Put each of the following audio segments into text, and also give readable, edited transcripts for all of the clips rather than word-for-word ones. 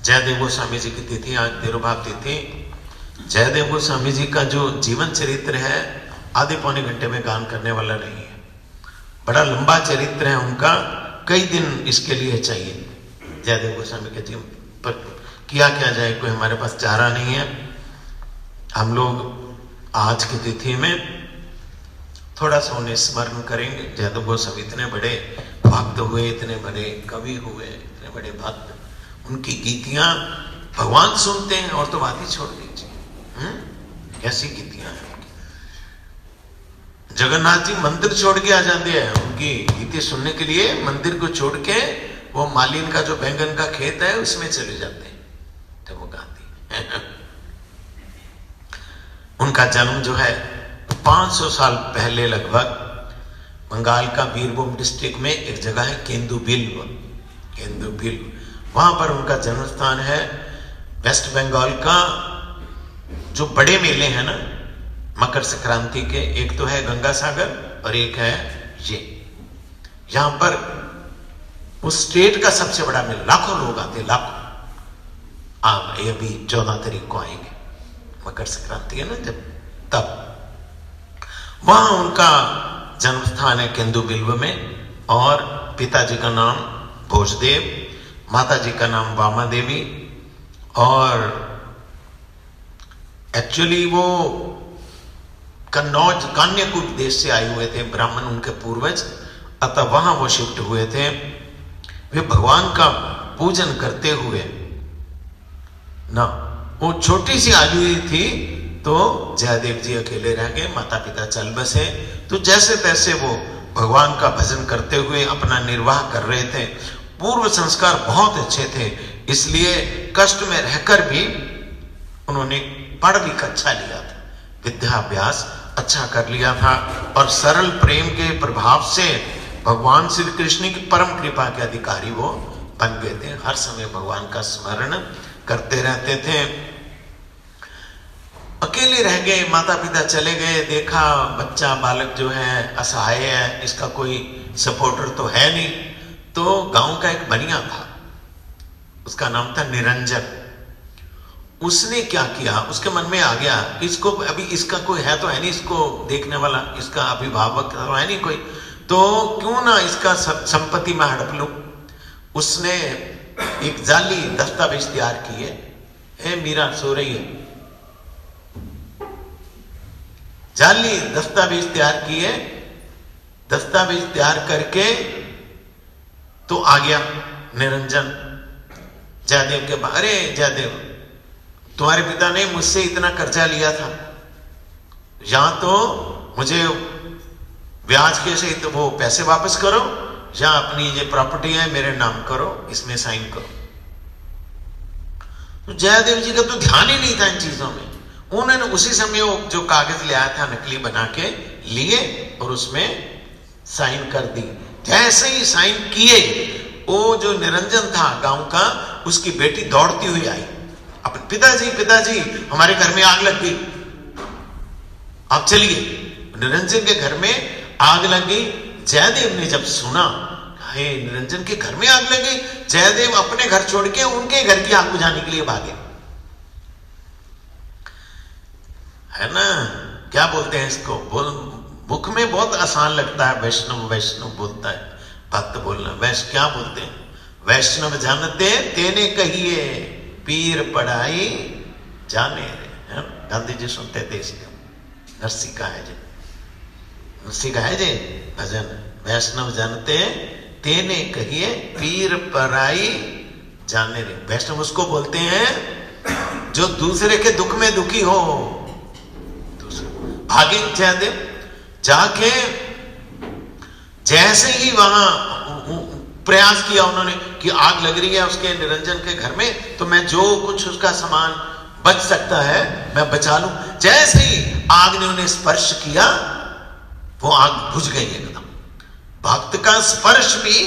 जयदेव गोस्वामी जी की तिथि आज तिरुभाव तिथि। जयदेव गोस्वामी जी का जो जीवन चरित्र है आधे पौने घंटे में गान करने वाला नहीं है, बड़ा लंबा चरित्र है उनका, कई दिन इसके लिए चाहिए। जयदेव गोस्वामी के जीवन पर किया क्या जाए, कोई हमारे पास चारा नहीं है। हम लोग आज की तिथि में थोड़ा सा उन्हें स्मरण करेंगे। जयदेव गोस्वामी इतने बड़े भक्त हुए, इतने बड़े कवि हुए, इतने बड़े भक्त, उनकी गीतियां भगवान सुनते हैं और तो बात ही छोड़ दीजिए। कैसी गीतियां हैं उनकी। जगन्नाथ जी मंदिर छोड़ के आ जाते हैं उनकी गीतें सुनने के लिए, मंदिर को छोड़ के वो मालिन का जो बैंगन का खेत है उसमें चले जाते हैं जब वो गाती हैं। उनका जन्म जो है 500 साल पहले लगभग बंगाल का बीरभूम डिस्ट्रिक्ट में एक जगह है केंदुबिल्व, वहां पर उनका जन्म स्थान है। वेस्ट बंगाल का जो बड़े मेले हैं ना मकर संक्रांति के, एक तो है गंगा सागर और एक है ये, यहां पर उस स्टेट का सबसे बड़ा मेला, लाखों लोग आते, लाखों। ये अभी 14 तारीख को आएंगे, मकर संक्रांति है ना जब, तब वहां उनका जन्म स्थान है केंदुबिल्व में। और पिताजी का नाम भोजदेव, माताजी का नाम वामा देवी। और एक्चुअली वो कन्नौज कान्याकुट देश से आए हुए थे ब्राह्मण, उनके पूर्वज, अतः वहां वो शिफ्ट हुए थे। वे भगवान का पूजन करते हुए ना, वो छोटी सी आयु ही थी तो जयदेव जी अकेले रह गए, माता पिता चल बसे। तो जैसे तैसे वो भगवान का भजन करते हुए अपना निर्वाह कर रहे थे। पूर्व संस्कार बहुत अच्छे थे, इसलिए कष्ट में रहकर भी उन्होंने पढ़ लिख अच्छा लिया था, विद्याभ्यास अच्छा कर लिया था। और सरल प्रेम के प्रभाव से भगवान श्री कृष्ण की परम कृपा के अधिकारी वो बन गए थे। हर समय भगवान का स्मरण करते रहते थे। अकेले रह गए, माता पिता चले गए, देखा बच्चा बालक जो है असहाय है, इसका कोई सपोर्टर तो है नहीं। तो गांव का एक बनिया था, उसका नाम था निरंजन। उसने क्या किया, उसके मन में आ गया इसको अभी इसका कोई है तो है नहीं, इसको देखने वाला, इसका अभिभावक तो है नहीं कोई, तो क्यों ना इसका संपत्ति में हड़प लूं। उसने एक जाली दस्तावेज तैयार किए, मीरा सो रही है, जाली दस्तावेज तैयार किए। दस्तावेज तैयार करके तो आ गया निरंजन जयदेव के पास। अरे जयदेव, तुम्हारे पिता ने मुझसे इतना कर्जा लिया था, या तो मुझे ब्याज के सहित वो पैसे वापस करो, या अपनी ये प्रॉपर्टी है मेरे नाम करो, इसमें साइन करो। तो जयदेव जी का तो ध्यान ही नहीं था इन चीजों में। उन्होंने उसी समय वो जो कागज ले आया था नकली बना के लिए और उसमें साइन कर दी। जैसे ही साइन किए, वो जो निरंजन था गांव का, उसकी बेटी दौड़ती हुई आई, अपने पिताजी हमारे घर में आग लग गई, आप चलिए। निरंजन के घर में आग लग गई। जयदेव ने जब सुना, हे निरंजन के घर में आग लग गई, जयदेव अपने घर छोड़ के उनके घर की आग बुझाने के लिए भागे। है ना, क्या बोलते हैं इसको, मुख में बहुत आसान लगता है, वैष्णव वैष्णव बोलता है, भक्त बोलना। वैष्णव क्या बोलते हैं, वैष्णव जानते तेने कहिए, पीर पढ़ाई जाने रे। गांधी जी सुनते थे इसलिए, नरसी का है जे भजन, वैष्णव जानते तेने कहिए, पीर पढ़ाई जाने रे। वैष्णव उसको बोलते हैं जो दूसरे के दुख में दुखी हो। भागे जयदेव, जाके जैसे ही वहां प्रयास किया उन्होंने कि आग लग रही है उसके निरंजन के घर में, तो मैं जो कुछ उसका सामान बच सकता है मैं बचा लूं। जैसे ही आग ने उन्हें स्पर्श किया, वो आग बुझ गई एकदम। भक्त का स्पर्श भी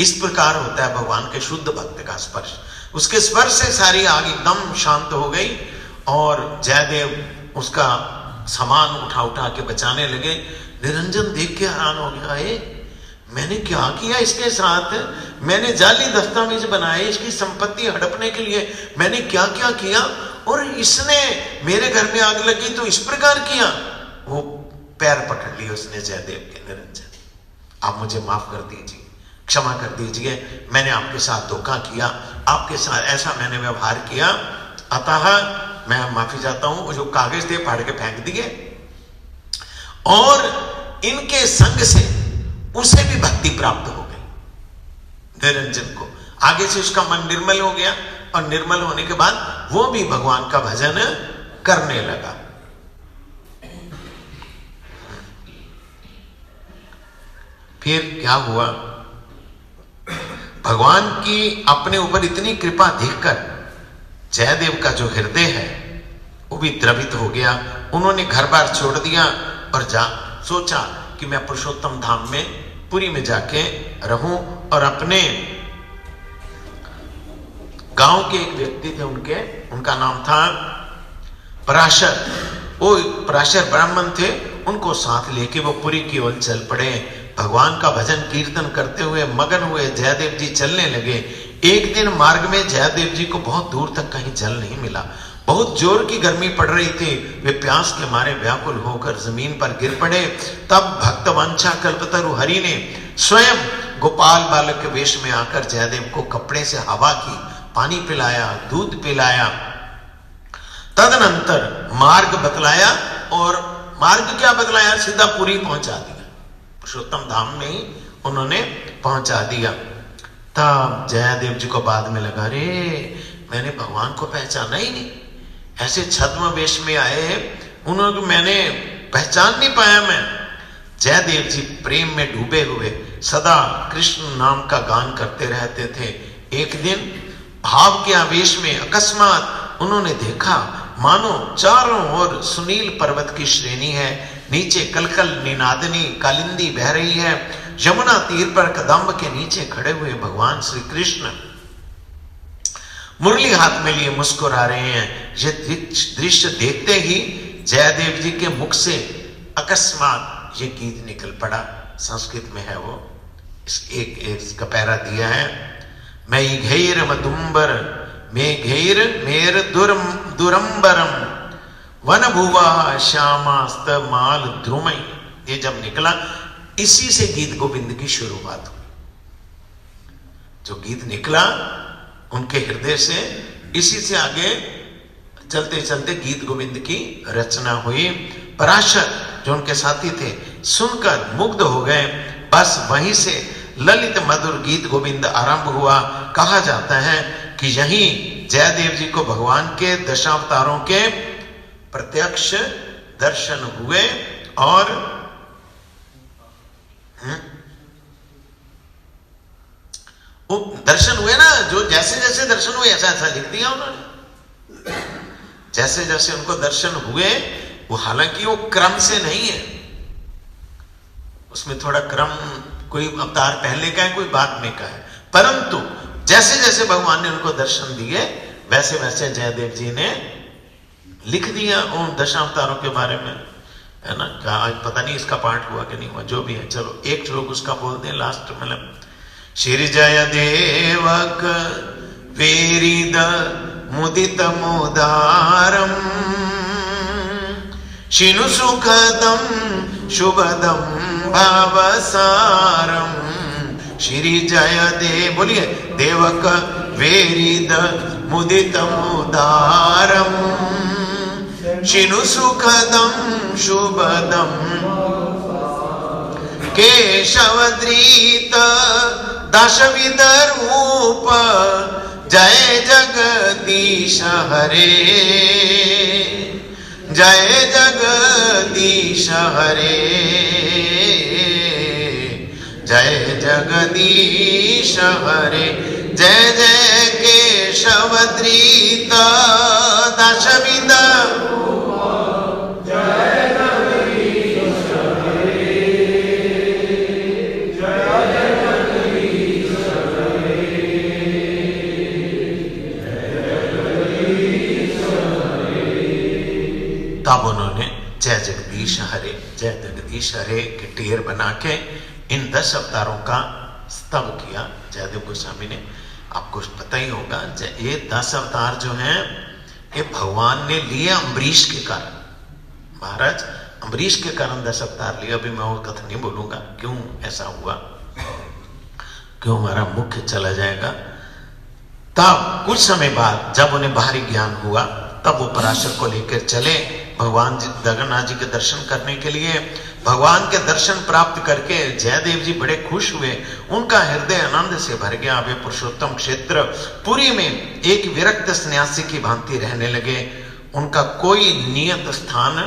इस प्रकार होता है, भगवान के शुद्ध भक्त का स्पर्श, उसके स्पर्श से सारी आग एकदम शांत हो गई। और जयदेव उसका सामान उठा के बचाने लगे। निरंजन देख के हैरान हो गया, मैंने क्या किया इसके साथ, मैंने जाली दस्तावेज बनाए इसकी संपत्ति हड़पने के लिए, मैंने क्या क्या किया, और इसने मेरे घर में आग लगी तो इस प्रकार किया। वो पैर पकड़ लिए उसने जयदेव के, निरंजन आप मुझे माफ कर दीजिए, क्षमा कर दीजिए, मैंने आपके साथ धोखा किया, आपके साथ ऐसा मैंने व्यवहार किया, अतः मैं माफी चाहता हूं। वो जो कागज थे फाड़ के फेंक दिए, और इनके संग से उसे भी भक्ति प्राप्त हो गई निरंजन को। आगे से उसका मन निर्मल हो गया, और निर्मल होने के बाद वो भी भगवान का भजन करने लगा। फिर क्या हुआ, भगवान की अपने ऊपर इतनी कृपा देखकर जयदेव का जो हृदय है वो भी द्रवित हो गया। उन्होंने घर बार छोड़ दिया और सोचा कि मैं पुरुषोत्तम धाम में पुरी में जाके रहूं, और अपने गांव के एक व्यक्ति थे उनका नाम था पराशर, वो पराशर ब्राह्मण थे, उनको साथ लेके वो पुरी की ओर चल पड़े। भगवान का भजन कीर्तन करते हुए मगन हुए जयदेव जी चलने लगे। एक दिन मार्ग में जयदेव जी को बहुत दूर तक कहीं जल नहीं मिला, बहुत जोर की गर्मी पड़ रही थी, वे प्यास के मारे व्याकुल होकर जमीन पर गिर पड़े। तब भक्त वांछा कल्पतरु हरि ने स्वयं गोपाल बालक के वेश में आकर जयदेव को कपड़े से हवा की, पानी पिलाया, दूध पिलाया, तदनंतर मार्ग बतलाया, और मार्ग क्या बतलाया, सीधा पुरी पहुंचा दिया, पुरुषोत्तम धाम में ही उन्होंने पहुंचा दिया। तब जयदेव जी को बाद में लगा, रे मैंने भगवान को पहचाना ही नहीं, ऐसे छद्म वेश में आए, उन्होंने मैंने पहचान नहीं पाया। मैं जयदेव जी प्रेम में डूबे हुए सदा कृष्ण नाम का गान करते रहते थे। एक दिन भाव के आवेश में अकस्मात उन्होंने देखा मानो चारों ओर सुनील पर्वत की श्रेणी है, नीचे कलकल निनादनी कालिंदी बह रही है, यमुना तीर पर कदम्ब के नीचे खड़े हुए भगवान श्री कृष्ण मुरली हाथ में लिए मुस्कुरा रहे हैं। ये दृश्य देखते ही जयदेव जी के मुख से अकस्मात ये गीत निकल पड़ा, संस्कृत में है वो, इसका पैरा दिया है, मैं घेर मधुंबर में घेर मेर दुरंबरम वन भुवा श्यामास्त माल ध्रुमई। ये जब निकला, इसी से गीत गोविंद की शुरुआत हुई। जो गीत निकला उनके हृदय से, इसी से आगे चलते चलते गीत गोविंद की रचना हुई। पराशर जो उनके साथी थे सुनकर मुग्ध हो गए। बस वहीं से ललित मधुर गीत गोविंद आरंभ हुआ। कहा जाता है कि यहीं जयदेव जी को भगवान के दशावतारों के प्रत्यक्ष दर्शन हुए, और वो दर्शन हुए ना, जो जैसे जैसे दर्शन हुए ऐसा ऐसा लिख दिया उन्होंने, जैसे जैसे उनको दर्शन हुए, वो हालांकि वो क्रम से नहीं है, उसमें थोड़ा क्रम, कोई अवतार पहले का है कोई बाद में का है, परंतु जैसे जैसे भगवान ने उनको दर्शन दिए वैसे वैसे जयदेव जी ने लिख दिया उन दशावतारों के बारे में, है ना। क्या आज पता नहीं इसका पाठ हुआ कि नहीं हुआ, जो भी है, चलो एक श्लोक उसका बोल दें लास्ट, मतलब श्री जयदेवक वेरिद मुदित मोदारम शिनु सुखदम शुभदम भावसारम। श्री जयदेव बोलिए, देवक वेरिद मुदित मोदारम शिनु सुखदम शुभदम केशवद्रीत दशविध रूप जय जगदीश हरे, जय जगदीश हरे, जय जगदीश हरे, जय जय केशवद्रीत दशविध तब उन्होंने जय जगदीश हरे, जय जगदीश हरे के टेर बना के इन 10 अवतारों का स्तव किया जयदेव गोस्वामी ने। आपको पता ही होगा ये 10 अवतार जो हैं ये भगवान ने लिए अम्बरीश के कारण। महाराज अम्बरीश के कारण 10 अवतार लिए। अभी मैं वो कथा नहीं बोलूंगा क्यों ऐसा हुआ, क्यों हमारा मुख्य चला जाएगा। तब कुछ समय बाद जब उन्हें बाहरी ज्ञान हुआ तब वो पराशर को लेकर चले भगवान जगन्नाथ जी के दर्शन करने के लिए। भगवान के दर्शन प्राप्त करके जयदेव जी बड़े खुश हुए, उनका हृदय आनंद से भर गया। वे पुरुषोत्तम क्षेत्र पुरी में एक विरक्त सन्यासी की भांति रहने लगे। उनका कोई नियत स्थान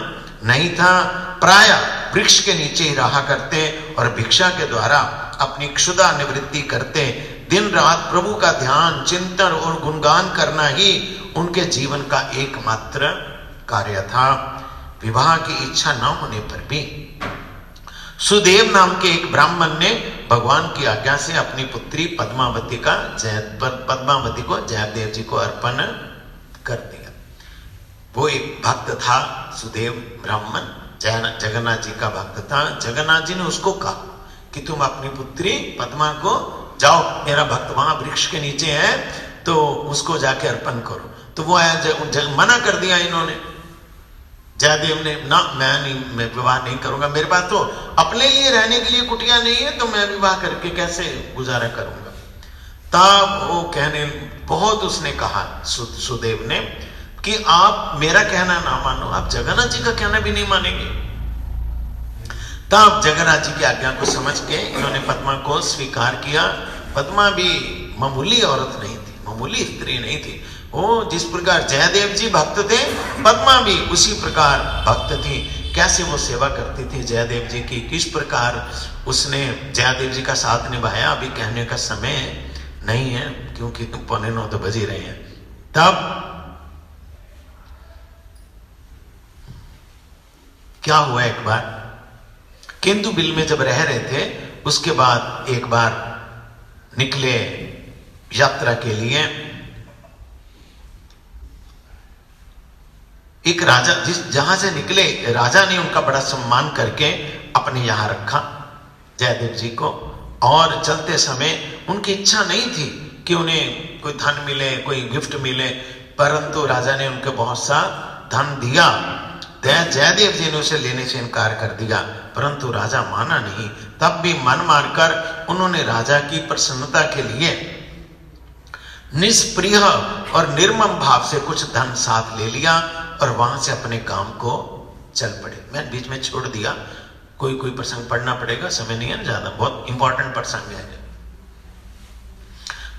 नहीं था, प्राय वृक्ष के नीचे ही रहा करते और भिक्षा के द्वारा अपनी क्षुधा निवृत्ति करते। दिन रात प्रभु का ध्यान, चिंतन और गुणगान करना ही उनके जीवन का एकमात्र कार्य था। विवाह की इच्छा न होने पर भी सुदेव नाम के एक ब्राह्मण ने भगवान की आज्ञा से अपनी पुत्री पद्मावती को जयदेव जी को अर्पण कर दिया। वो एक भक्त था सुदेव ब्राह्मण, जगन्नाथ जी का भक्त था। जगन्नाथ जी ने उसको कहा कि तुम अपनी पुत्री पद्मा को जाओ, मेरा भक्त वहां वृक्ष के नीचे है तो उसको जाके अर्पण करो। तो वो आया, मना कर दिया इन्होंने, जयदेव ने, ना मैं विवाह नहीं करूंगा, मेरे पास तो अपने लिए रहने के लिए कुटिया नहीं है, तो मैं विवाह करके कैसे गुजारा करूंगा। तब वो कहने, बहुत उसने कहा सुदेव ने कि आप मेरा कहना ना मानो, आप जगन्नाथ जी का कहना भी नहीं मानेंगे। तब जगन्नाथ जी की आज्ञा को समझ के इन्होंने पद्मा को स्वीकार किया। पद्मा भी मामूली औरत नहीं थी, मामूली स्त्री नहीं थी। वो जिस प्रकार जयदेव जी भक्त थे, पद्मा भी उसी प्रकार भक्त थी। कैसे वो सेवा करती थी जयदेव जी की, किस प्रकार उसने जयदेव जी का साथ निभाया, अभी कहने का समय नहीं है क्योंकि 9:15 तो बज ही रहे हैं। तब क्या हुआ, एक बार केंदु बिल में जब रह रहे थे, उसके बाद एक बार निकले यात्रा के लिए। एक राजा जहां से निकले, राजा ने उनका बड़ा सम्मान करके अपने यहां रखा जयदेव जी को। और चलते समय उनकी इच्छा नहीं थी कि उन्हें कोई धन मिले, कोई गिफ्ट मिले, परंतु राजा ने उनके बहुत सा धन दिया। जयदेव जी ने उसे लेने से इनकार कर दिया, परंतु राजा माना नहीं। तब भी मन मारकर उन्होंने राजा की प्रसन्नता के लिए निष्प्रिय और निर्मम भाव से कुछ धन साथ ले लिया और वहां से अपने काम को चल पड़े। मैं बीच में छोड़ दिया, कोई प्रसंग पढ़ना पड़ेगा, समय नहीं है ज्यादा, बहुत इंपॉर्टेंट प्रसंग है।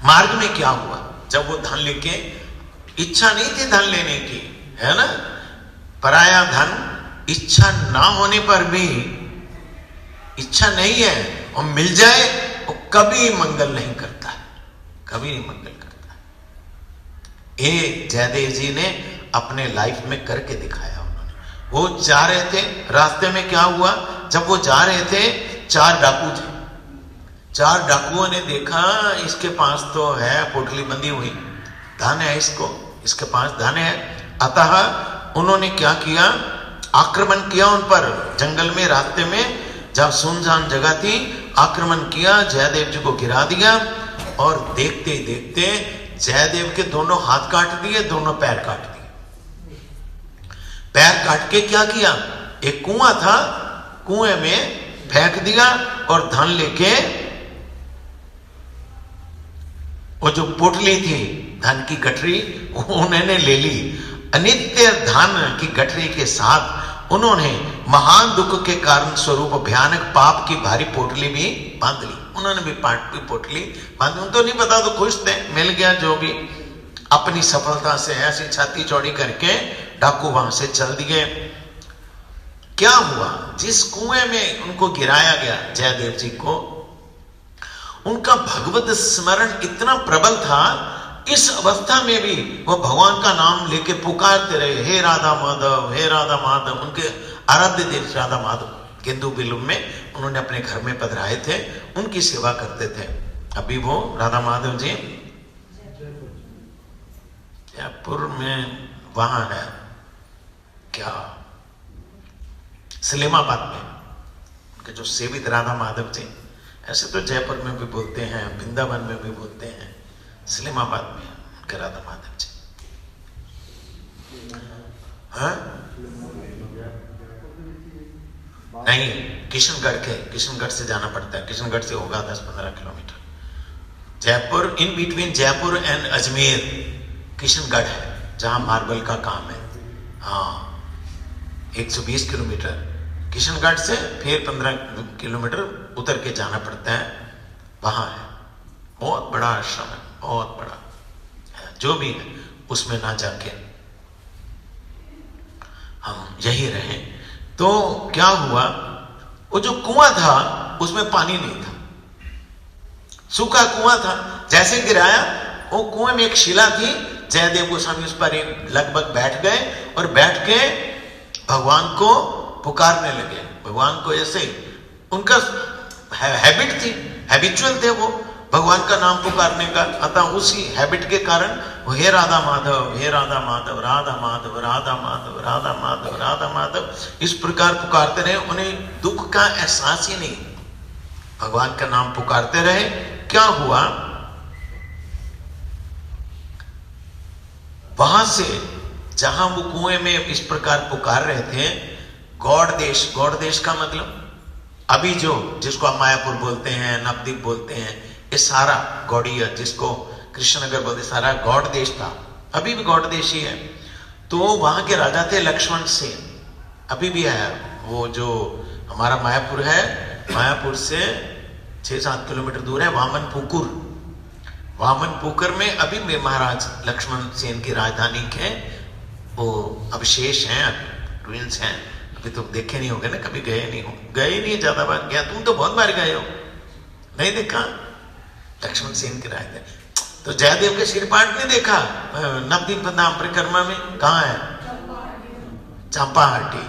मार्ग में क्या हुआ, जब वो धन लेके, इच्छा नहीं थी धन लेने की, है ना, पराया धन, इच्छा ना होने पर भी, इच्छा नहीं है और मिल जाए वो कभी मंगल नहीं करता है, कभी नहीं मंगल करता है। ये जयदेव जी ने अपने लाइफ में करके दिखाया। उन्होंने, वो जा रहे थे, रास्ते में क्या हुआ, जब वो जा रहे थे 4 डाकू थे। 4 डाकुओं ने देखा इसके पास तो है पोटली बंधी हुई, धन है, इसके पास धन है। अतः उन्होंने क्या किया, आक्रमण किया उन पर। जंगल में, रास्ते में जब सुनसान जगह थी, आक्रमण किया, जयदेव जी को गिरा दिया और देखते ही देखते जयदेव के दोनों हाथ काट दिए, दोनों पैर काट दिए। पैर काट के क्या किया, एक कुआं था, कुएं में फेंक दिया और धन लेके, वो जो पोटली थी धन की गठरी, उन्होंने ले ली। अनित्य धन की गठरी के साथ उन्होंने महान दुख के कारण स्वरूप भयानक पाप की भारी पोटली भी बांध ली। उन्होंने भी पोटली बांध, उनको नहीं पता, तो खुश थे, मिल गया जो भी। अपनी सफलता से ऐसी छाती चौड़ी करके डाकू वहां से चल दिए। क्या हुआ, जिस कुएं में उनको गिराया गया जयदेव जी को, उनका भगवत स्मरण इतना प्रबल था, इस अवस्था में भी वो भगवान का नाम लेके पुकारते रहे, हे राधा माधव, हे राधा माधव। उनके आराध्य देव राधा माधव केंदु बिलुम में उन्होंने अपने घर में पधराए थे, उनकी सेवा करते थे। अभी वो राधा माधव जी जयपुर में वहां है क्या, सलेमाबाद में, उनके जो सेवित राधा माधव थे ऐसे तो जयपुर में भी बोलते हैं, वृंदावन में भी बोलते हैं, इस्लामाबाद में उनके राधा माधव जी। हाँ नहीं, किशनगढ़ से जाना पड़ता है, किशनगढ़ से होगा 10-15 kilometre. Jaipur, in between Jaipur and Ajmer Kishangarh है, जहां मार्बल का काम है। हाँ 120 किलोमीटर किशनगढ़ से, फिर 15 किलोमीटर उतर के जाना पड़ता है, वहां है। बहुत बड़ा आश्रम है, बहुत बड़ा है। जो भी है उसमें ना जाके हम यही रहे। तो क्या हुआ, वो जो कुआं था उसमें पानी नहीं था, सूखा कुआं था। जैसे गिराया, वो कुएं में एक शिला थी, जयदेव गोस्वामी उस पर लगभग बैठ गए और बैठ के भगवान को पुकारने लगे। भगवान को ऐसे उनका हैबिट थी, हैबिचुअल थे वो भगवान का नाम पुकारने का। अतः उसी हैबिट के कारण वो हे राधा माधव, हे राधा माधव, राधा माधव, राधा माधव, राधा माधव, राधा माधव, इस प्रकार पुकारते रहे। उन्हें दुख का एहसास ही नहीं, भगवान का नाम पुकारते रहे। क्या हुआ, वहां से जहां वो कुएं में इस प्रकार पुकार रहे थे, गौड़ देश का मतलब अभी जो जिसको आप मायापुर बोलते हैं, नवद्वीप बोलते हैं, ये सारा गौड़िया, जिसको कृष्णनगर बोलते, सारा गौड़ देश था, अभी भी गौड़ देश ही है। तो वहां के राजा थे लक्ष्मण सेन, अभी भी है। वो जो हमारा मायापुर है, मायापुर से 6-7 किलोमीटर दूर है वामनपुकुर। वामनपुकुर में अभी भी महाराज लक्ष्मण सेन की राजधानी के वो अवशेष हैं, ट्विंस हैं। अभी तो देखे नहीं होंगे ना, कभी गए नहीं, ज्यादा बार गया। तुम तो बहुत बार गए हो, नहीं देखा लक्ष्मण सेन की राजधानी। तो जयदेव के सिरपाट नहीं देखा नवद्वीप नाम परिक्रमा में? कहाँ है? चंपाहट्टी।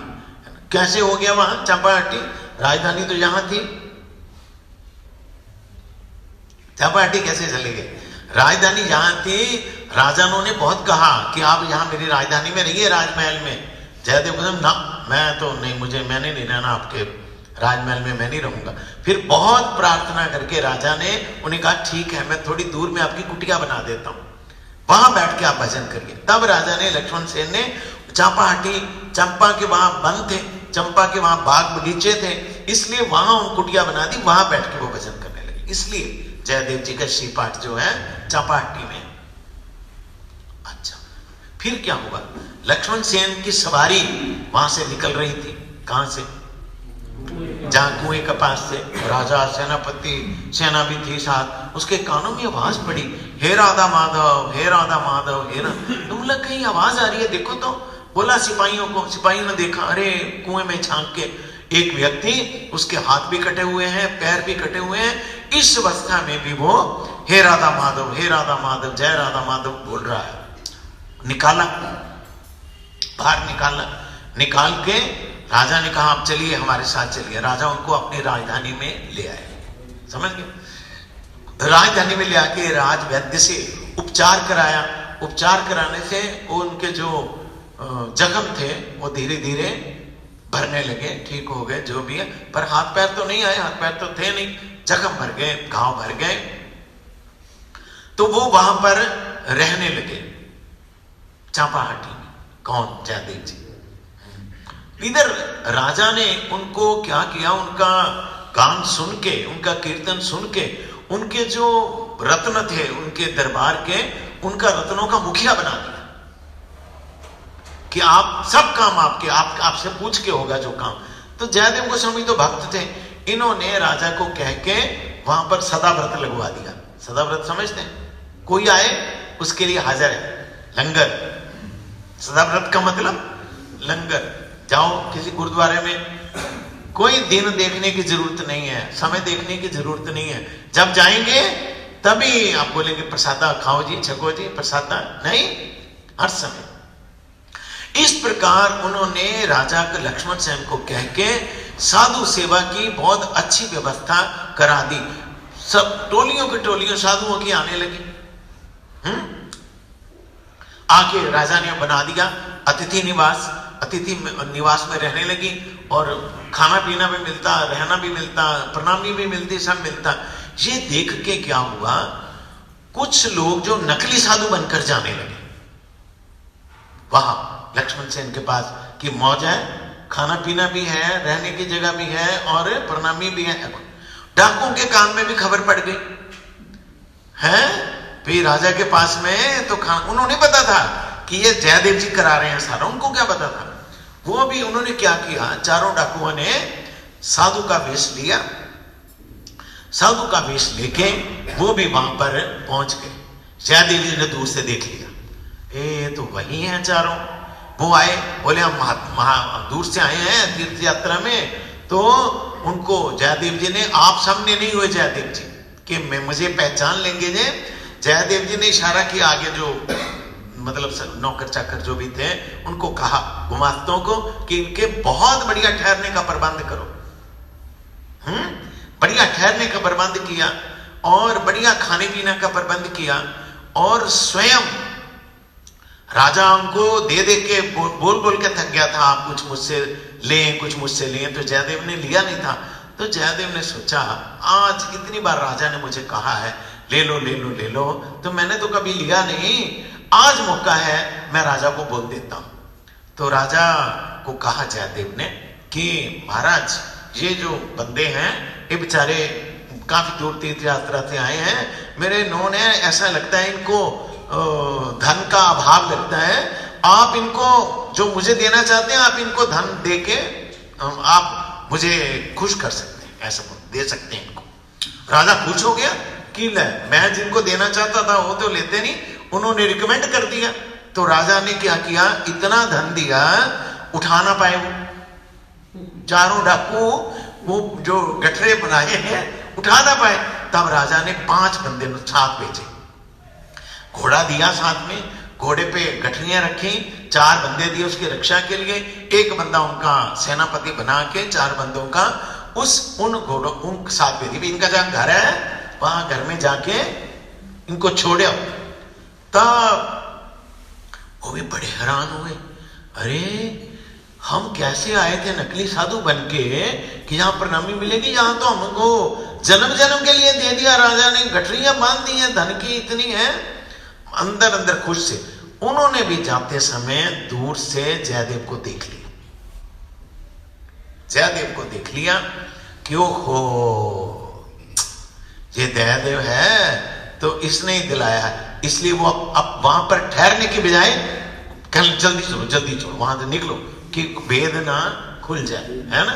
कैसे हो गया वहां चंपाहट्टी? राजधानी तो यहां थी, चंपाहट्टी कैसे चले गए? राजधानी यहां थी। राजानों ने बहुत कहा कि आप यहां मेरी राजधानी में रहिए, राजमहल में। जयदेव गोस्वामी ना, मैं तो नहीं, मैंने नहीं रहना आपके राजमहल में, मैं नहीं रहूंगा। फिर बहुत प्रार्थना करके राजा ने उन्हें कहा ठीक है, मैं थोड़ी दूर में आपकी कुटिया बना देता हूं, वहां बैठ के आप भजन करिए। तब राजा ने, लक्ष्मण सेन ने चंपाहट्टी, चंपा के वहां वन थे, चंपा के वहां बाग बगीचे थे, इसलिए वहां उन कुटिया बना दी, वहां बैठ के वो भजन करने लगे। इसलिए जयदेव जी का श्रीपाठ जो है चंपाहट्टी में। अच्छा, फिर क्या हुआ? लक्ष्मण सेन की सवारी वहां से निकल रही थी। कहां से? जहां कुएं के पास से। राजा, सेनापति, सेना भी थी साथ। उसके कानों में आवाज पड़ी, हे राधा माधव, हे राधा माधव, हे राधा। कहीं आवाज आ रही है, देखो तो। बोला सिपाहियों को, सिपाहियों ने देखा, अरे कुएं में झांक के एक व्यक्ति, उसके हाथ भी कटे हुए हैं, पैर भी कटे हुए हैं। इस अवस्था में भी वो हे राधा माधव, हे राधा माधव, जय राधा माधव बोल रहा है। निकाला, बाहर निकाल के राजा ने कहा आप चलिए, हमारे साथ चलिए। राजा उनको अपनी राजधानी में ले आए, समझ गए? राजधानी में ले आके राज वैद्य से उपचार कराया। उपचार कराने से वो उनके जो जख्म थे वो धीरे धीरे भरने लगे, ठीक हो गए, जो भी है। पर हाथ पैर तो नहीं आए, हाथ पैर तो थे नहीं, जख्म भर गए, घाव भर गए। तो वो वहां पर रहने लगे चंपाहट्टी में। कौन? जयदेव जी। इधर राजा ने उनको क्या किया, उनका गान सुन के, उनका कीर्तन सुन के, उनके जो रत्न थे उनके दरबार के, उनका रत्नों का मुखिया बना दिया कि आप सब काम आपसे पूछ के होगा जो काम। तो जयदेव गोस्वामी तो भक्त थे, इन्होंने राजा को कह के वहां पर सदाव्रत लगवा दिया। सदाव्रत समझते हैं? कोई आए उसके लिए हाजिर है, लंगर। सदाव्रत का मतलब लंगर। जाओ किसी गुरुद्वारे में, कोई दिन देखने की जरूरत नहीं है, समय देखने की जरूरत नहीं है। जब जाएंगे तभी आप बोलेंगे प्रसादा खाओ जी, छको जी प्रसादा, नहीं, हर समय। इस प्रकार उन्होंने राजा के लक्ष्मण सेन को कह के साधु सेवा की बहुत अच्छी व्यवस्था करा दी। सब टोलियों की टोलियों साधुओं की आने लगी। आके राजा ने बना दिया अतिथि निवास। अतिथि निवास में रहने लगी और खाना पीना भी मिलता, रहना भी मिलता, प्रणामी भी मिलती, सब मिलता। ये देख के क्या हुआ, कुछ लोग जो नकली साधु बनकर जाने लगे वहां लक्ष्मण सेन के पास कि मौज है, खाना पीना भी है, रहने की जगह भी है और प्रणामी भी है। डाकुओं के कान में भी खबर पड़ गई है भाई राजा के पास में तो खाना, उन्होंने पता था कि ये जयदेव जी करा रहे हैं सारा, उनको क्या पता था। वो भी उन्होंने क्या किया, चारों डाकुओं ने साधु का वेश लिया, साधु का वेश लेके वो भी वहां पर पहुंच गए। जयदेव जी ने दूर से देख लिया, ये तो वही हैं चारों। वो आए, बोले हम दूर से आए हैं तीर्थ यात्रा में। तो उनको जयदेव जी ने, आप सामने नहीं हुए जयदेव जी कि मैं मुझे पहचान लेंगे जे। जयदेव जी ने इशारा किया आगे जो मतलब नौकर चाकर जो भी थे उनको कहा, गुमास्तों को, कि इनके बहुत बढ़िया ठहरने का प्रबंध करो। बढ़िया ठहरने का प्रबंध किया और बढ़िया खाने पीने का प्रबंध किया। और स्वयं राजा उनको दे दे के बोल बोल के थक गया था, आप कुछ मुझसे लें, कुछ मुझसे लें। तो जयदेव ने लिया नहीं था। तो जयदेव ने सोचा, आज कितनी बार राजा ने मुझे कहा है ले लो ले लो ले लो, तो मैंने तो कभी लिया नहीं, आज मौका है, मैं राजा को बोल देता हूं। तो राजा को कहा जयदेव ने कि महाराज ये जो बंदे हैं ये बेचारे काफी दूर तीर्थ यात्रा से आए हैं, मेरे नौन है, ऐसा लगता है इनको धन का अभाव लगता है, आप इनको जो मुझे देना चाहते हैं आप इनको धन दे के आप मुझे खुश कर सकते हैं, ऐसा दे सकते हैं इनको। राजा खुश हो गया कि मैं जिनको देना चाहता था वो तो लेते नहीं, उन्होंने रिकमेंड कर दिया। तो राजा ने क्या किया, इतना धन दिया, उठा ना पाए वो चारों डाकू, वो जो गठरे बनाए हैं उठा ना पाए। तब राजा ने 5 बंदे साथ भेजे, घोड़ा दिया साथ में, घोड़े पे गठरियां रखी, 4 बंदे दिए उसकी रक्षा के लिए, 1 बंदा उनका सेनापति बना के 4 बंदों का उन घोड़ों उन साथ भेजी। इनका जहां घर है वहां घर में जाके इनको छोड़ो। तब वो भी बड़े हैरान हुए, अरे हम कैसे आए थे नकली साधु बनके कि यहां प्रणामी मिलेगी, यहां तो हमको जन्म जन्म के लिए दे दिया राजा ने, गठरियां बांध दी है, धन की इतनी है। अंदर अंदर खुश से उन्होंने भी जाते समय दूर से जयदेव को देख लिया, जयदेव को देख लिया कि ओहो ये जयदेव है, तो इसने ही दिलाया है। इसलिए वो अब वहां पर ठहरने की बजाय कल जल्दी चलो वहां से निकलो कि भेद ना खुल जाए, है ना।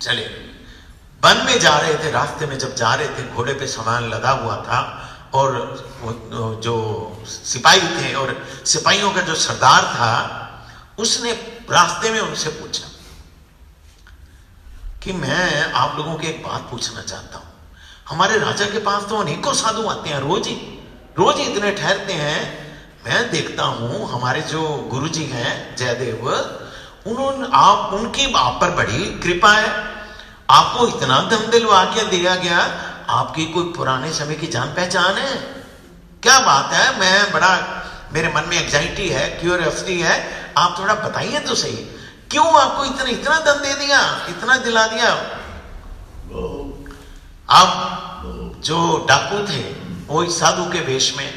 चले वन में जा रहे थे, रास्ते में जब जा रहे थे घोड़े पे सामान लदा हुआ था और जो सिपाही थे और सिपाहियों का जो सरदार था उसने रास्ते में उनसे पूछा कि मैं आप लोगों की एक बात पूछना चाहता हूं, हमारे राजा के पास तो अनेकों साधु आते हैं, रोज ही इतने ठहरते हैं। मैं देखता हूं हमारे जो गुरुजी हैं जयदेव, उनकी आप पर बड़ी कृपा है, आपको इतना धन दिलवा के दिया गया, आपकी कोई पुराने समय की जान पहचान है? क्या बात है, मैं बड़ा मेरे मन में एंजाइटी है, क्यूरियोसिटी है, आप थोड़ा बताइए तो सही, क्यों आपको इतना धन दे दिया, इतना दिला दिया? अब जो डाकू थे वो इस साधु के वेश में,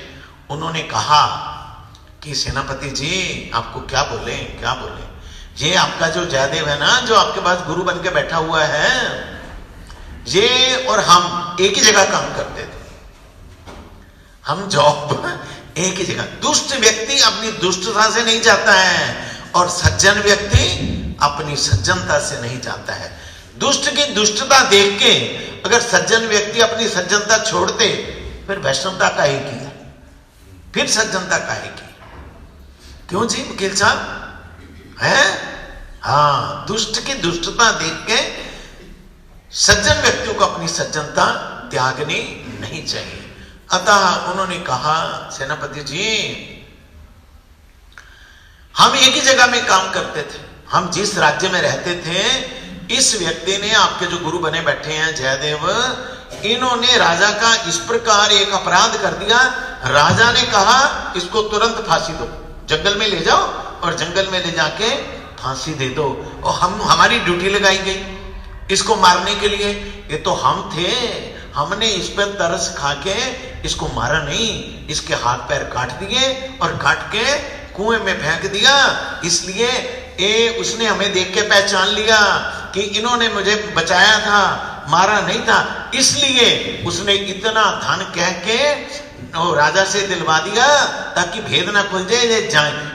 उन्होंने कहा कि सेनापति जी आपको क्या बोले, ये आपका जो जयदेव है ना, जो आपके पास गुरु बन के बैठा हुआ है, ये और हम एक ही जगह काम करते थे, हम जॉब एक ही जगह। दुष्ट व्यक्ति अपनी दुष्टता से नहीं जाता है और सज्जन व्यक्ति अपनी सज्जनता से नहीं जाता है। दुष्ट की दुष्टता देख के अगर सज्जन व्यक्ति अपनी सज्जनता छोड़ते फिर वैष्णवता काहे की, फिर सज्जनता काहे की? क्यों जी वकील साहब है? हाँ, दुष्ट की दुष्टता देख के सज्जन व्यक्तियों को अपनी सज्जनता त्यागनी नहीं चाहिए। अतः उन्होंने कहा सेनापति जी हम एक ही जगह में काम करते थे, हम जिस राज्य में रहते थे, इस व्यक्ति ने आपके जो गुरु बने बैठे हैं जयदेव, इन्होंने राजा का इस प्रकार एक अपराध कर दिया। राजा ने कहा इसको तुरंत फांसी दो, जंगल में ले जाओ और जंगल में ले जाके फांसी दे दो। और हमारी ड्यूटी लगाई गई इसको मारने के लिए। ये तो हम थे, हमने इस पर तरस खा के इसको मारा नहीं, इसके हाथ पैर काट दिए और काट के कुएं में फेंक दिया। इसलिए उसने हमें देख के पहचान लिया कि इन्होंने मुझे बचाया था, मारा नहीं था। इसलिए उसने इतना धन कह के राजा से दिलवा दिया ताकि भेद ना खुल जाए।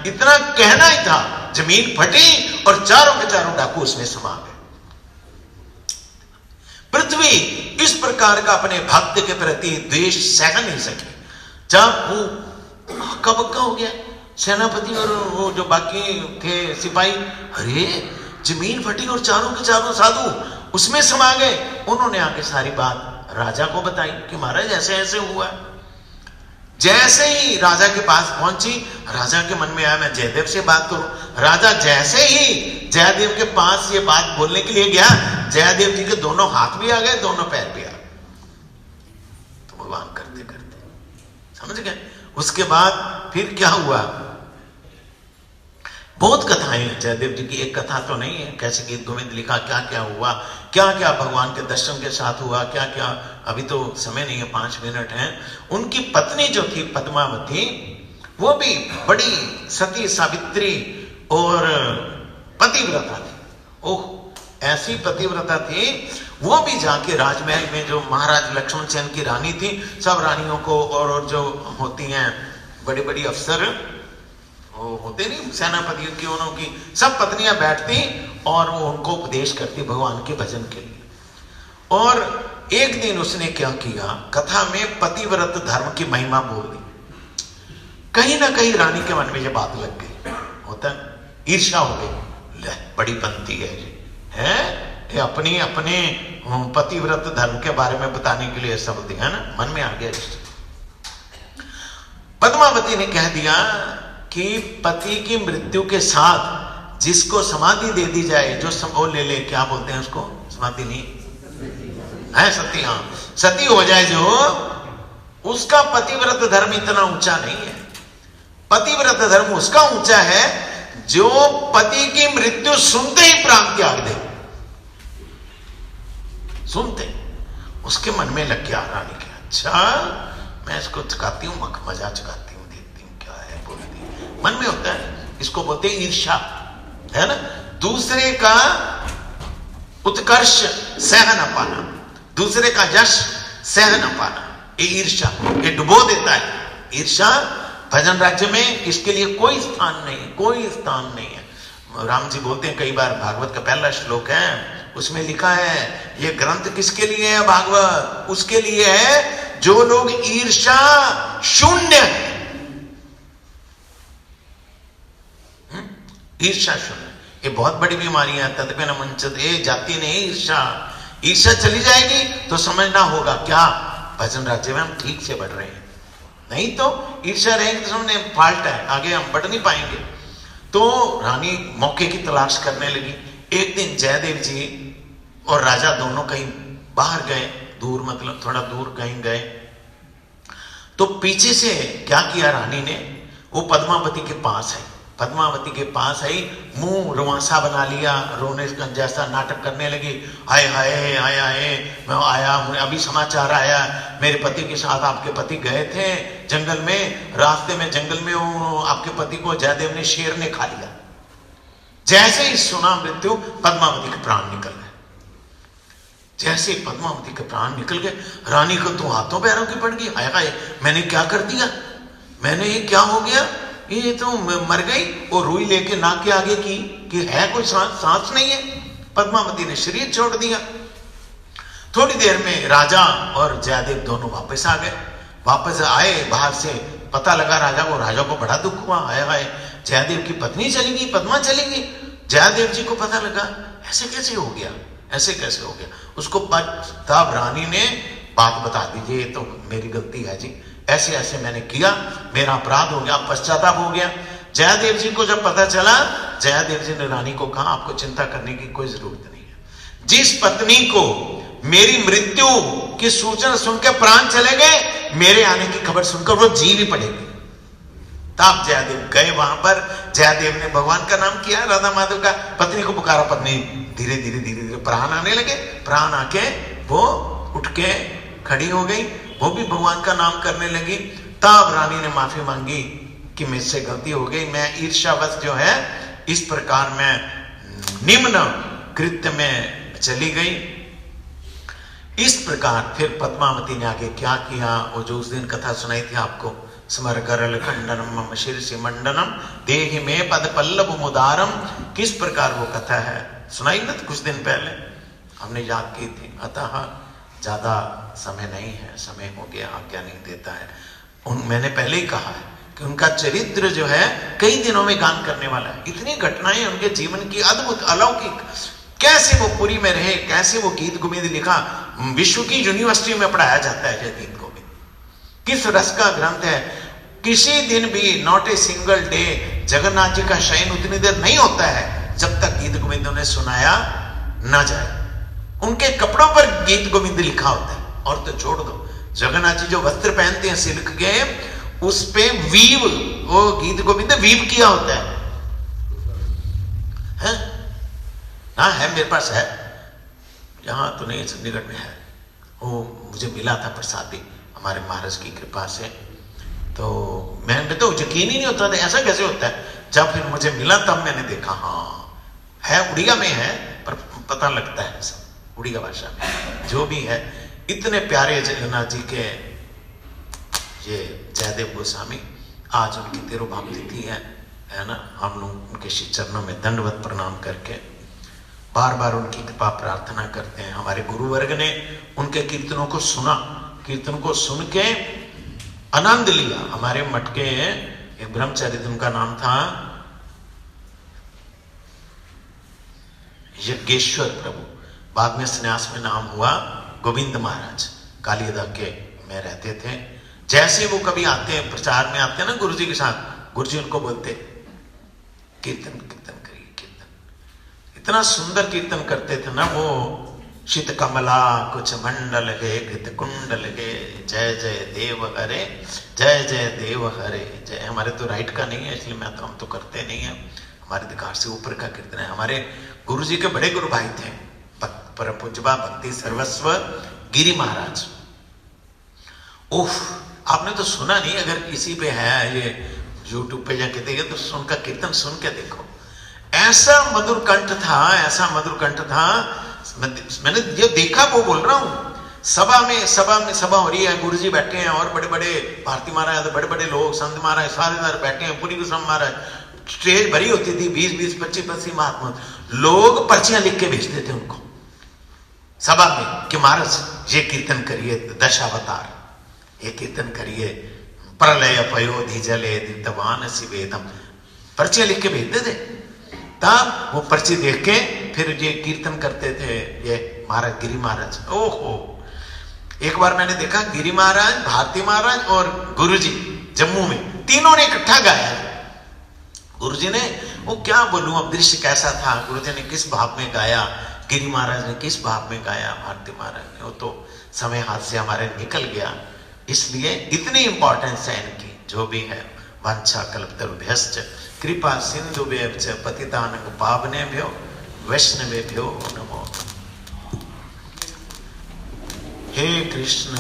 इतना कहना ही था, जमीन फटी और चारों के चारों डाकू उसमें समा गए। पृथ्वी इस प्रकार का अपने भक्त के प्रति द्वेष सह नहीं सकी। जब वो हक्का बक्का हो गया, सेनापति और वो जो बाकी थे सिपाही, अरे जमीन फटी और चारों के चारों साधु उसमें समा गए। उन्होंने आके सारी बात राजा को बताई कि महाराज ऐसे ऐसे हुआ। जैसे ही राजा के पास पहुंची, राजा के मन में आया मैं जयदेव से बात करूं। राजा जैसे ही जयदेव के पास ये बात बोलने के लिए गया, जयदेव जी के दोनों हाथ भी आ गए, दोनों पैर भी आ गए। तो भगवान करते करते समझ गए। उसके बाद फिर क्या हुआ, बहुत कथाएं हैं जयदेव जी की, एक कथा तो नहीं है। कैसे गीत गोविंद लिखा, क्या क्या हुआ, क्या क्या भगवान के दर्शन के साथ हुआ, क्या क्या, अभी तो समय नहीं है, 5 मिनट हैं। उनकी पत्नी जो थी पद्मावती, वो भी बड़ी सती सावित्री और पतिव्रता थी। ओह, ऐसी पतिव्रता थी, वो भी जाके राजमहल में जो महाराज लक्ष्मण सेन की रानी थी, सब रानियों को और जो होती हैं बड़ी बड़ी अफसर होते नहीं सेनापतियों की, उनकी सब पत्नियां बैठती और वो उनको उपदेश करती भगवान के भजन के लिए। और एक दिन उसने क्या किया, कथा में पतिव्रत धर्म की महिमा बोल दी। कहीं ना कहीं रानी के मन में ये बात लग गई, होता ईर्ष्या हो गई, ले बड़ी बनती है ये अपनी अपने पतिव्रत धर्म के बारे में बताने के लिए शब्द है ना, मन में आ गया। पद्मावती ने कह दिया कि पति की मृत्यु के साथ जिसको समाधि दे दी जाए, जो वो ले ले, क्या बोलते हैं उसको, समाधि नहीं है, सती, हाँ सती हो जाए जो, उसका पतिव्रत धर्म इतना ऊंचा नहीं है। पतिव्रत धर्म उसका ऊंचा है जो पति की मृत्यु सुनते ही प्राण त्याग दे। सुनते उसके मन में लग गया रानी के, अच्छा मैं इसको चुकाती हूं, मजा चुकाती हूं, देखती हूं क्या है, बोलती मन में होता है। इसको बोलते हैं ईर्ष्या, है ना, दूसरे का उत्कर्ष सह न पाना, दूसरे का यश सह न पाना, ये ईर्ष्या, ये डुबो देता है। ईर्ष्या भजन राज्य में इसके लिए कोई स्थान नहीं है, कोई स्थान नहीं है। राम जी बोलते हैं कई बार, भागवत का पहला श्लोक है, उसमें लिखा है ये ग्रंथ किसके लिए है, भागवत उसके लिए है जो लोग ईर्ष्या शून्य है। ईर्ष्या शून्य, ये बहुत बड़ी बीमारी है। तदपे न मंचत, ये जाती नहीं ईर्ष्या। ईर्ष्या चली जाएगी तो समझना होगा क्या भजन राज्य में हम ठीक से बढ़ रहे हैं, नहीं तो ईर्ष्या रहेगी तो समझने फाल्ट है, आगे हम बढ़ नहीं पाएंगे। तो रानी मौके की तलाश करने लगी। एक दिन जयदेव जी और राजा दोनों कहीं बाहर गए, दूर मतलब थोड़ा दूर कहीं गए, तो पीछे से क्या किया रानी ने, वो पद्मावती के पास आई, पद्मावती के पास आई, मुंह रुआंसा बना लिया, रोने का जैसा नाटक करने लगी। हाय हाय हाय हाय, मैं आया हूं, अभी समाचार आया, मेरे पति के साथ आपके पति गए थे जंगल में, रास्ते में जंगल में आपके पति को जयदेव ने, शेर ने खा लिया। जैसे ही सुना मृत्यु, पद्मावती के प्राण निकल गए। जैसे पद्मावती के प्राण निकल गए, रानी को तो हाथों पैरों की पड़ गई, हाय हाय मैंने क्या कर दिया, मैंने ये क्या हो गया, ये तो मर गई। और रुई लेके नाक के आगे की कि है कोई सांस नहीं है। पद्मावती ने शरीर छोड़ दिया। थोड़ी देर में राजा और जयदेव दोनों वापस आ गए। वापस आए बाहर से, पता लगा राजा को, राजा को बड़ा दुख हुआ, हाय हाय जयदेव की पत्नी चली गई, पद्मा चली गई। जयदेव जी को पता लगा ऐसे कैसे हो गया, ऐसे कैसे हो गया। उसको तब रानी ने बात बता दी, ये तो मेरी गलती है जी, ऐसे ऐसे मैंने किया, मेरा अपराध हो गया, पश्चाताप हो गया। जयदेव जी को जब पता चला, जयदेव जी ने रानी को कहा आपको चिंता करने की कोई जरूरत नहीं है। जिस पत्नी को मेरी मृत्यु की सूचना सुनकर प्राण चले गए, मेरे आने की खबर सुनकर वो जी भी पड़ेगी। तब जयदेव गए वहां पर। जयदेव ने भगवान का नाम किया, राधा माधव का, पत्नी को पुकारा। पत्नी धीरे धीरे धीरे धीरे प्राण आने लगे। प्राण आके वो उठ के खड़ी हो गई, वो भी भगवान का नाम करने लगी। तब रानी ने माफी मांगी कि मुझसे गलती हो गई, मैं ईर्ष्यावश जो है इस प्रकार मैं निम्न कृत्य में चली गई। इस प्रकार फिर पद्मावती ने आगे क्या किया, वो जो उस दिन कथा सुनाई थी आपको, स्मर करल खंडनम मम शीर्षि मंडनम देहि में पद पल्लव मुदारम, किस प्रकार वो कथा है सुनाई ना कुछ दिन पहले हमने याद की थी। अतः ज्यादा समय नहीं है, समय हो गया, आज्ञा नहीं देता है। मैंने पहले ही कहा है कि उनका चरित्र जो है कई दिनों में गान करने वाला है। इतनी घटनाएं उनके जीवन की अद्भुत अलौकिक, कैसे वो पुरी में रहे, कैसे वो गीत गोविंद लिखा, विश्व की यूनिवर्सिटी में पढ़ाया जाता है यह गीत गोविंद, किस रस का ग्रंथ है। किसी दिन भी not a single day Jagannath ji का शयन उतनी देर नहीं होता है जब तक गीत गोविंद उन्हें सुनाया ना जाए। उनके कपड़ों पर गीत गोविंद लिखा होता है। और तो छोड़ दो, जगन्नाथ जी जो वस्त्र पहनते हैं सिल्क के, उस पे वीव, वो गीत गोविंद वीव किया होता है। हाँ है, मेरे पास है, यहां तो नहीं, चंडीगढ़ में है। वो मुझे मिला था प्रसादी हमारे महाराज की कृपा से। तो मैंने तो यकीन ही नहीं होता था ऐसा कैसे होता है। जब फिर मुझे मिला तब मैंने देखा, हाँ है, उड़िया में है, पर पता लगता है सब उड़िया भाषा में। जो भी है, इतने प्यारे जगन्नाथ जी के ये जयदेव गोस्वामी, आज उनकी तिरुभाव तिथि है ना। हम लोग उनके श्री चरणों में दंडवत प्रणाम करके बार बार उनकी कृपा प्रार्थना करते हैं। हमारे गुरुवर्ग ने उनके कीर्तनों को सुना, कीर्तन को सुन के आनंद लिया। हमारे मठ के एक ब्रह्मचारी, उनका नाम था यज्ञेश्वर प्रभु, बाद में संन्यास में नाम हुआ गोविंद महाराज, कालियदा के में रहते थे। जैसे वो कभी आते हैं, प्रचार में आते हैं ना गुरुजी के साथ, गुरुजी उनको बोलते कीर्तन कीर्तन करिए, कीर्तन। इतना सुंदर कीर्तन करते थे ना वो। शीत कमला कुछ मंडल गे घृत कुंडल गे, जय जय देव हरे, जय जय देव हरे जय। हमारे तो राइट का नहीं है, इसलिए मैं तो, हम तो करते नहीं है, हमारे अधिकार से ऊपर का कीर्तन है। हमारे गुरुजी के बड़े गुरु भाई थे परम पूज्यपा भक्ति सर्वस्व गिरी महाराज। उफ, आपने तो सुना नहीं, अगर किसी पे है ये यूट्यूब पे जाके देखे तो उनका कीर्तन सुन के देखो। ऐसा मधुर कंठ था, ऐसा मधुर कंठ था। मैंने ये देखा, वो बोल रहा हूं। सभा में सभा हो रही है, गुरुजी बैठे हैं और बड़े बड़े भारती महाराज, बड़े बड़े लोग, संत महाराज सारे बैठे हैं, पूरी गोस्वामी महाराज। स्टेज भरी होती थी, 20-20, 25-25 महात्मा लोग पर्चियां लिख के भेजते थे उनको सभा में कि महाराज ये कीर्तन करिए, दशावतार, ये कीर्तन करिए, प्रलय पयोधि जले दितवान शिवेदम, पर्चियां लिख के भेजते थे। तब वो पर्ची देख के फिर ये कीर्तन करते थे ये महाराज गिरी महाराज। ओहो, एक बार मैंने देखा गिरी महाराज, भारती महाराज और गुरुजी जम्मू में तीनों ने इकट्ठा गाया। गुरुजी ने, वो क्या बोलूं अब, दृश्य कैसा था। गुरुजी ने किस भाव में गाया, गिरी महाराज ने किस भाव में गाया, भारती महाराज ने, वो तो समय हाथ से हमारे निकल गया। इसलिए इतनी इंपॉर्टेंस है इनकी। जो भी है, वांछा कल्पतरुभ्यश्च कृपा सिंधुभ्यश्च पतितानां पावनेभ्यो वैष्णवेभ्यो नमो। हे कृष्ण